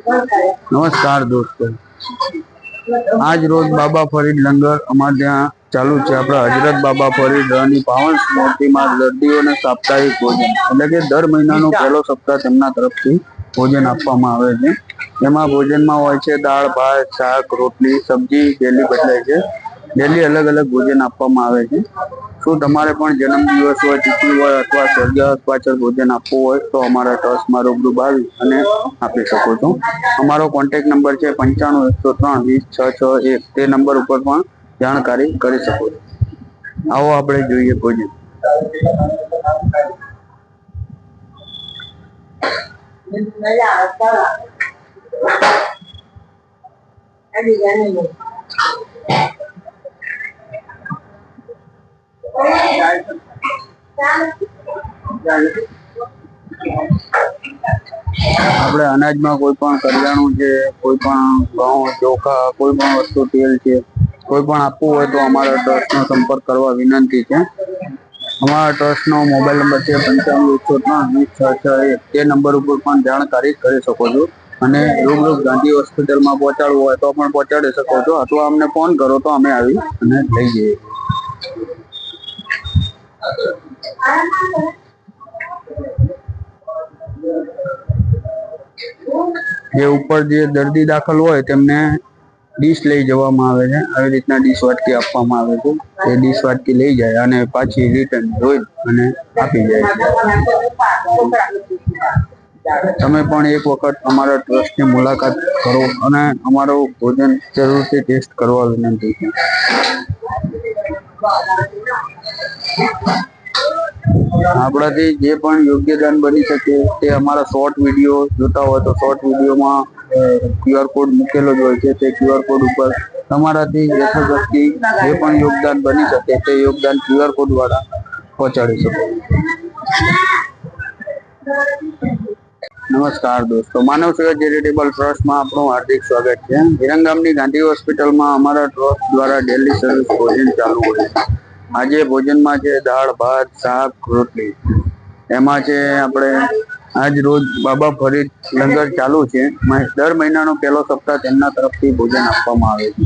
नमस्कार दोस्तों, आज रोज बाबा फरीद लंगर अमर ત્યાં ચાલુ છે। આપણા હજરત બાબા ફરીદ ની પાવન સ્મૃતિમાં દર્દીઓને સાપ્તાહિક ભોજન એટલે કે દર મહિનાનો પહેલો સપ્તાહ તેમના તરફથી ભોજન આપવામાં આવે છે। એમાં ભોજનમાં હોય છે દાળ ભાત શાક રોટલી સબ્જી ડેલી બદલાય છે। ડેલી अलग अलग ભોજન આપવામાં આવે છે। શું તમારે પણ જન્મદિવસ હોય તિથિ હોય અથવા સ્વર્ગવાસ પાછળ ભોજન આપવું હોય તો અમારા ટ્રસ્ટમાં રૂબરૂ આવી અને આપી શકો છો। અમારો કોન્ટેક્ટ નંબર છે 95 103 20 661। તે નંબર ઉપર પણ જાણકારી કરી શકો છો। आओ આપણે જોઈએ ભોજન। આપણે અનાજમાં કોઈ પણ કરિયાણું છે, કોઈ પણ ઘઉં ચોખા કોઈ પણ વસ્તુ તેલ છે, કોઈ પણ આપવું હોય તો અમારા ટ્રસ્ટનો સંપર્ક કરવા વિનંતી છે। અમારા ટ્રસ્ટનો મોબાઈલ નંબર છે 95 103 20 661। તે નંબર ઉપર પણ જાણકારી કરી શકો છો અને રૂબરૂ ગાંધી હોસ્પિટલમાં પહોંચાડવું હોય તો પણ પહોંચાડી શકો છો અથવા અમને ફોન કરો તો અમે આવી અને લઈ જઈએ। જે ઉપર જે દર્દી દાખલ હોય તેમને ડીશ લઈ જવામાં આવે છે। આવી રીતના ડીશ વાટકી આપવામાં આવે છે। એ ડીશ વાટકી લઈ જાય અને પાછી રિટર્ન ધોઈ અને આપી જાય છે। તમે પણ એક વખત અમારા ટ્રસ્ટની મુલાકાત કરો અને અમારું ભોજન જરૂરથી ટેસ્ટ કરવા વિનંતી છે। આપણાથી જે પણ યોગ્યદાન બની શકે તે અમારા શોર્ટ વિડીયો જોતા હોય તો શોર્ટ વિડીયોમાં QR કોડ મૂકેલો જ હોય છે। તે QR કોડ ઉપર તમારાથી યથાશક્તિ જે પણ યોગદાન બની શકે તે યોગદાન QR કોડ દ્વારા પહોંચાડી શકો। નમસ્કાર दोस्तों, मानव सेवा चैरिटेबल ट्रस्ट में आपનું हार्दिक स्वागत है। વિરંગામની ગાંધી હોસ્પિટલમાં અમારા ટ્રસ્ટ દ્વારા ડેલી સર્વિસ ભોજન ચાલુ હોય છે। આજે ભોજનમાં છે દાળ ભાત શાક રોટલી। એમાં છે આપણે આજ રોજ બાબા ફરીદ લંગર ચાલુ છે। દર મહિનાનો પહેલો સપ્તાહ તેમના તરફથી ભોજન આપવામાં આવે છે।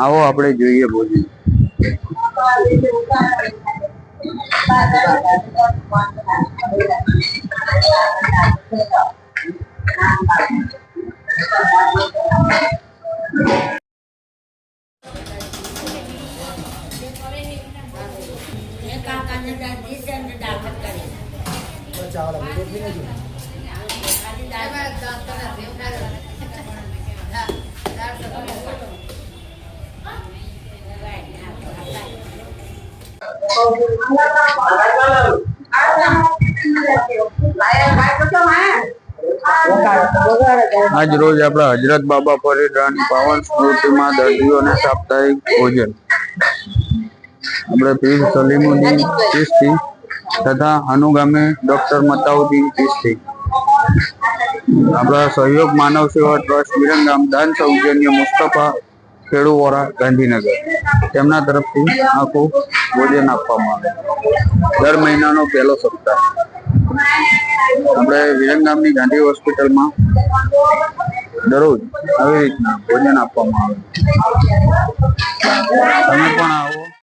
आओ આપણે જોઈએ ભોજન। આજ રોજ આપણા હજરત બાબા ફરીદ ની પાવન સ્મૃતિમાં દર્દીઓને સાપ્તાહિક ભોજન આપણે પીર સલીમુદ્દીન ચિશ્તી તથા અનુગામી ડોક્ટર મતાઉદ્દીન ચિશ્તી આપણા સહयोग માનવ સેવા ટ્રસ્ટ વિરંગામ દાન સૌજન્ય મુસ્તફા ખેડુવોરા ગાંધીનગર તેમના તરફથી આખું ભોજન આપવામાં આવે। દર મહિનાનો પહેલો સપ્તાહ આપણે વિરંગામની ગાંધી હોસ્પિટલમાં દરરોજ આવી રીતના ભોજન આપવામાં આવે। તમે પણ આવો।